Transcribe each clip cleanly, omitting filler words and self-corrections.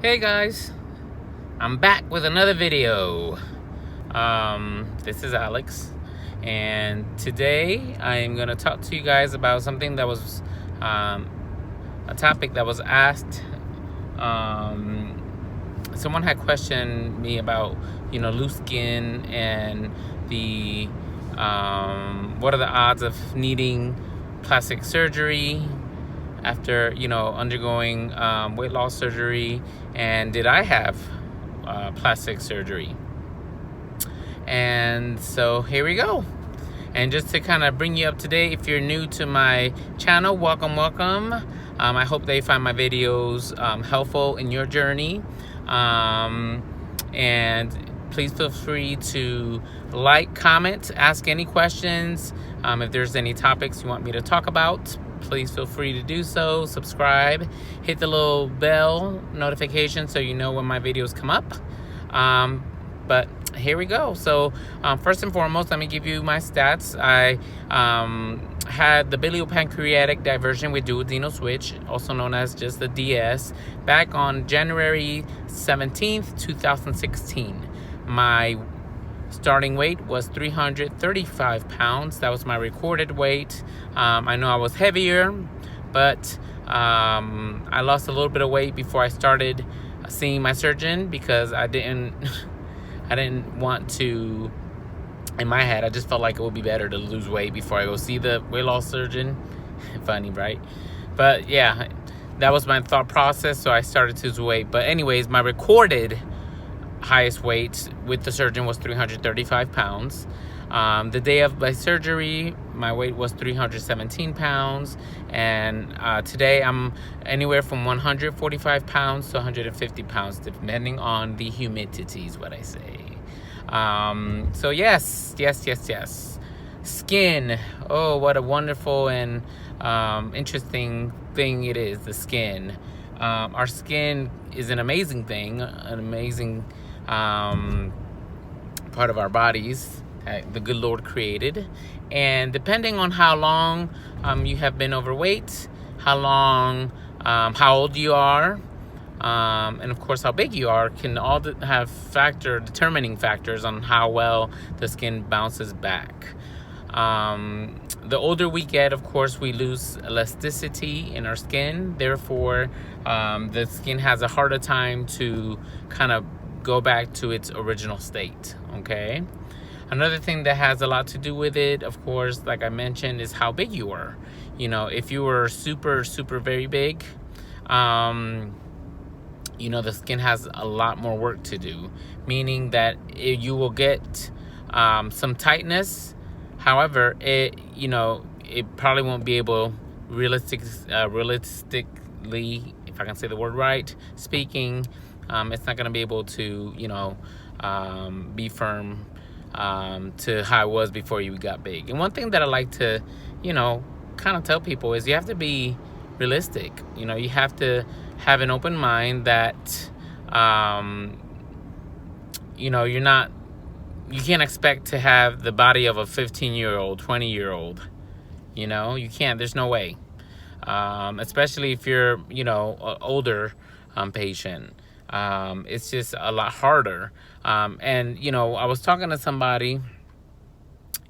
Hey guys, I'm back with another video. This is Alex, and today I am going to talk to you guys about something that was a topic that was asked. Someone had questioned me about loose skin and the what are the odds of needing plastic surgery after undergoing weight loss surgery, and did I have plastic surgery? And so here we go. And just to kind of bring you up to date, if you're new to my channel, welcome. I hope that you find my videos helpful in your journey, and please feel free to like, comment, ask any questions. If there's any topics you want me to talk about, please feel free to do so. Subscribe, hit the little bell notification so you know when my videos come up. But here we go. So first and foremost, let me give you my stats. I had the biliopancreatic diversion with duodenal switch, also known as just the DS, back on January 17th, 2016. My starting weight was 335 pounds. That was my recorded weight. I know I was heavier, but I lost a little bit of weight before I started seeing my surgeon, because I didn't want to. In my head, I just felt like it would be better to lose weight before I go see the weight loss surgeon. Funny, right? But yeah, that was my thought process, so I started to lose weight. But anyways, my recorded highest weight with the surgeon was 335 pounds. The day of my surgery, my weight was 317 pounds, and today I'm anywhere from 145 pounds to 150 pounds, depending on the humidity is what I say. So yes. Skin. Oh, what a wonderful and interesting thing it is, the skin. Our skin is an amazing thing, an amazing part of our bodies the good Lord created. And depending on how long you have been overweight, how old you are, and of course how big you are, can all have determining factors on how well the skin bounces back. The older we get, of course, we lose elasticity in our skin. Therefore, the skin has a harder time to kind of go back to its original state. Okay. Another thing that has a lot to do with it, of course, like I mentioned, is how big you were. If you were super very big, the skin has a lot more work to do, meaning that you will get some tightness. However, it probably won't be able realistically, if I can say the word right, speaking, it's not going to be able to be firm to how it was before you got big. And one thing that I like to kind of tell people is you have to be realistic. You have to have an open mind that you can't expect to have the body of a 15-year-old, 20-year-old. You can't. There's no way. Especially if you're an older patient. It's just a lot harder. And I was talking to somebody,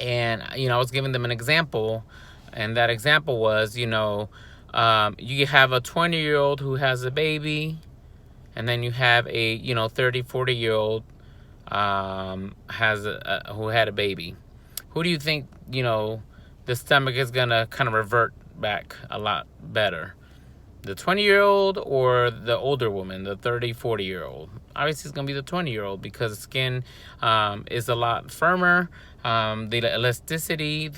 and I was giving them an example, and that example was you have a 20-year-old who has a baby, and then you have a 30, 40-year-old who had a baby. Who do you think the stomach is gonna kind of revert back a lot better? The 20-year-old or the older woman, the 30, 40-year-old? Obviously, it's going to be the 20-year-old, because the skin is a lot firmer. The elasticity,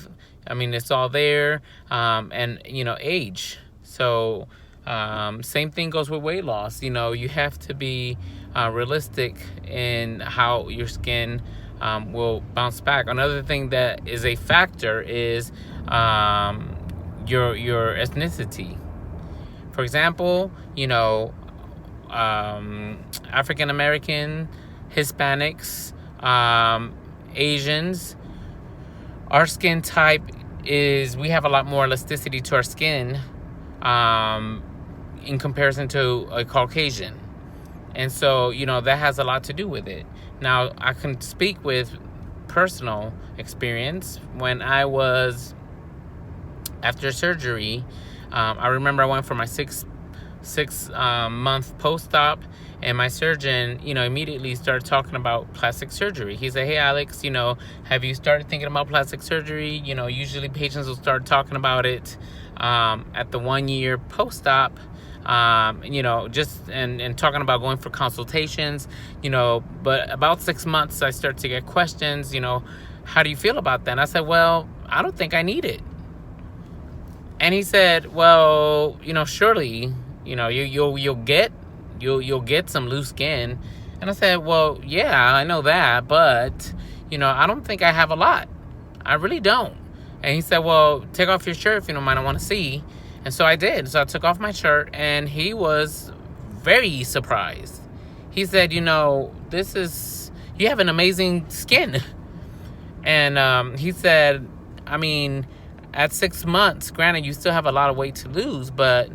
it's all there. And, age. So, same thing goes with weight loss. You have to be realistic in how your skin will bounce back. Another thing that is a factor is your ethnicity. For example, African American, Hispanics, Asians, our skin type we have a lot more elasticity to our skin in comparison to a Caucasian. And so, that has a lot to do with it. Now, I can speak with personal experience. When I was after surgery, I remember I went for my six month post-op, and my surgeon, immediately started talking about plastic surgery. He said, "Hey, Alex, have you started thinking about plastic surgery?" Usually patients will start talking about it at the 1 year post-op. Just and talking about going for consultations, but about 6 months, I start to get questions, how do you feel about that? And I said, well, I don't think I need it. And he said, well, surely, you'll get some loose skin. And I said, well, yeah, I know that, but, I don't think I have a lot. I really don't. And he said, well, take off your shirt if you don't mind, I want to see. And so I did. So I took off my shirt, and he was very surprised. He said, you have an amazing skin. And he said, I mean, at 6 months, granted, you still have a lot of weight to lose, but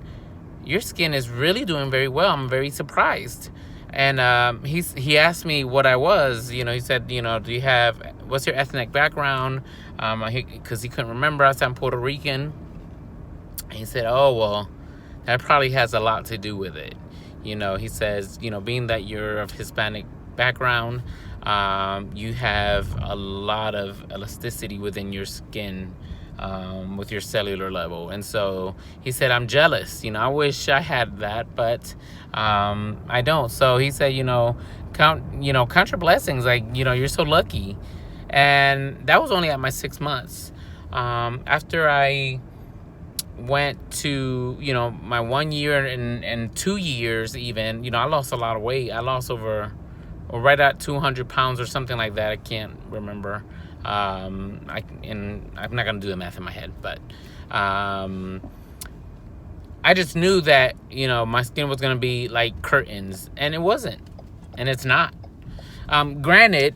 your skin is really doing very well. I'm very surprised. And he asked me what I was. He said, what's your ethnic background? Because he couldn't remember. I said, I'm Puerto Rican. And he said, oh, well, that probably has a lot to do with it. He says, being that you're of Hispanic background, you have a lot of elasticity within your skin, with your cellular level. And so he said, I'm jealous. I wish I had that, but I don't. So he said, count your blessings. Like, you're so lucky. And that was only at my 6 months. After I went to, my 1 year and 2 years even, I lost a lot of weight. I lost right at 200 pounds or something like that. I can't remember. I'm not going to do the math in my head, but I just knew that, my skin was going to be like curtains, and it wasn't, and it's not. Granted,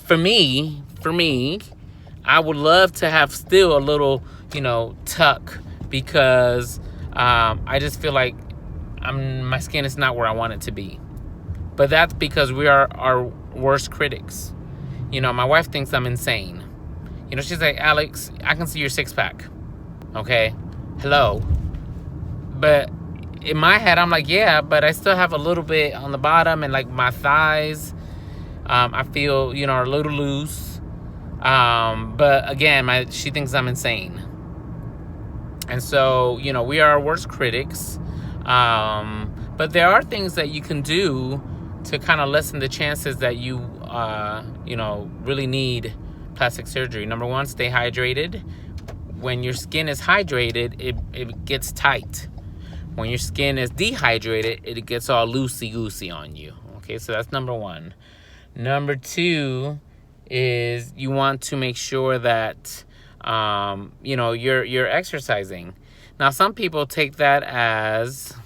for me, I would love to have still a little, tuck, because I just feel like my skin is not where I want it to be. But that's because we are our worst critics. My wife thinks I'm insane. She's like, Alex, I can see your six-pack. Okay? Hello. But in my head, I'm like, yeah, but I still have a little bit on the bottom, and like my thighs, I feel, are a little loose. But again, she thinks I'm insane. And so, we are our worst critics. But there are things that you can do to kind of lessen the chances that you, really need plastic surgery. Number one, stay hydrated. When your skin is hydrated, it gets tight. When your skin is dehydrated, it gets all loosey-goosey on you. Okay, so that's number one. Number two is you want to make sure that you're exercising. Now, some people take that as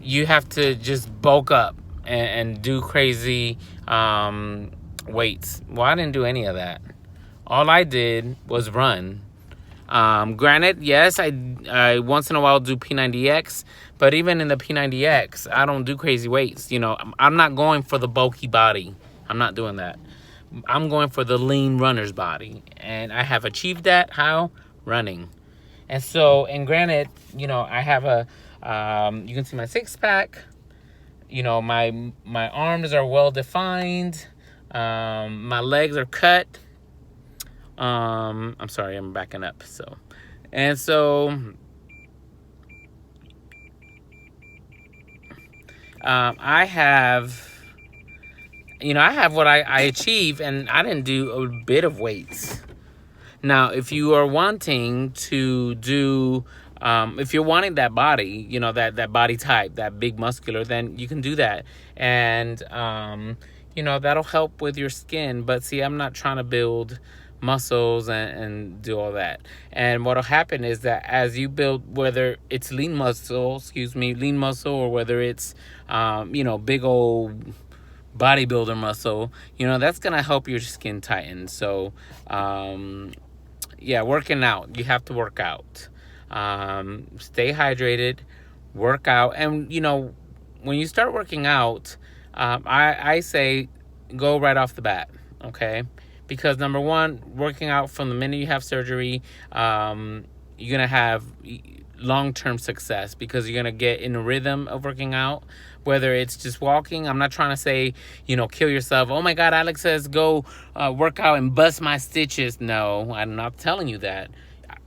you have to just bulk up and do crazy weights. Well, I didn't do any of that. All I did was run. Granted, yes, I once in a while do P90X, but even in the P90X, I don't do crazy weights. I'm not going for the bulky body. I'm not doing that. I'm going for the lean runner's body, and I have achieved that. How? Running. And so, and granted, I have you can see my six-pack. My arms are well defined. My legs are cut. I'm sorry, I'm backing up. I have what I achieve, and I didn't do a bit of weights. Now, if you are wanting to do, if you're wanting that body, that body type, that big muscular, then you can do that. And, that'll help with your skin. But see, I'm not trying to build muscles and do all that. And what'll happen is that as you build, whether it's lean muscle, or whether it's, big old bodybuilder muscle, that's going to help your skin tighten. So, yeah, working out. You have to work out. Stay hydrated, work out, and when you start working out, I say go right off the bat, okay? Because number one, working out from the minute you have surgery, you're gonna have long term success because you're gonna get in a rhythm of working out. Whether it's just walking, I'm not trying to say kill yourself. Oh my God, Alex says go work out and bust my stitches. No, I'm not telling you that.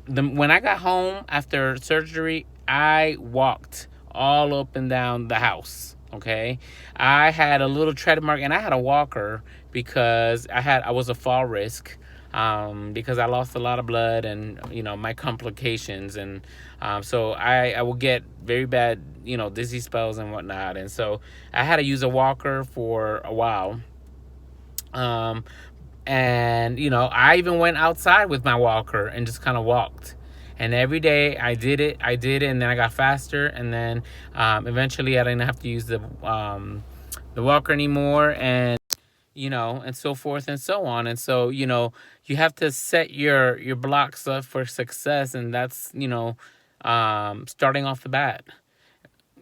When I got home after surgery, I walked all up and down the house. Okay, I had a little treadmill and I had a walker because I was a fall risk, because I lost a lot of blood and my complications, and so I will get very bad dizzy spells and whatnot, and so I had to use a walker for a while. Um, and I even went outside with my walker and just kind of walked. And every day I did it, and then I got faster, and then eventually I didn't have to use the walker anymore, and so forth and so on. And so you have to set your blocks up for success, and that's starting off the bat.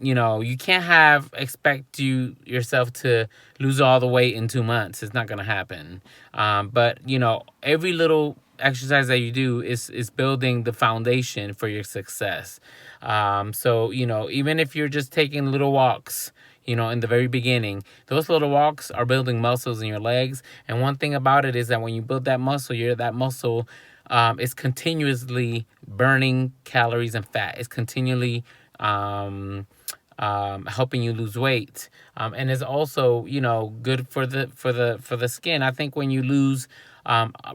You can't expect yourself to lose all the weight in 2 months. It's not gonna happen. But every little exercise that you do is building the foundation for your success. So even if you're just taking little walks, in the very beginning, those little walks are building muscles in your legs. And one thing about it is that when you build that muscle, that muscle is continuously burning calories and fat. It's continually helping you lose weight, and is also good for the skin. I think when you lose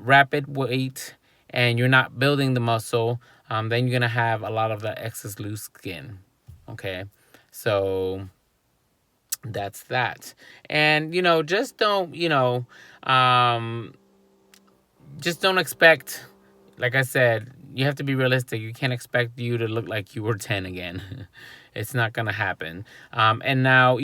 rapid weight and you're not building the muscle, then you're gonna have a lot of the excess loose skin. Okay, so that's that. And just don't expect, like I said, you have to be realistic. You can't expect you to look like you were 10 again. It's not gonna happen. And now,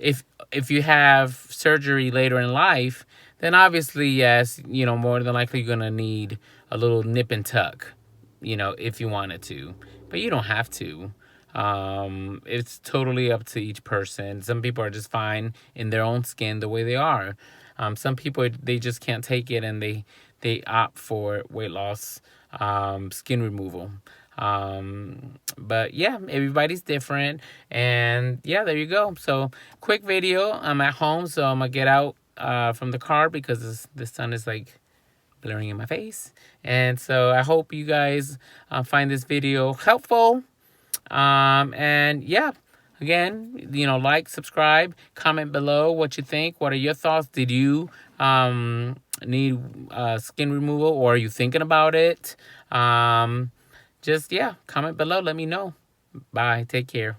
if you have surgery later in life, then obviously, yes, more than likely you're gonna need a little nip and tuck, if you wanted to. But you don't have to. It's totally up to each person. Some people are just fine in their own skin the way they are. Some people, they just can't take it, and they opt for weight loss, skin removal. But yeah, everybody's different, and yeah, there you go. So quick video. I'm at home, so I'm gonna get out from the car because the sun is like blaring in my face, and so I hope you guys find this video helpful. And yeah, again, like, subscribe, comment below what you think. What are your thoughts? Did you need skin removal, or are you thinking about it? Just, yeah, comment below. Let me know. Bye. Take care.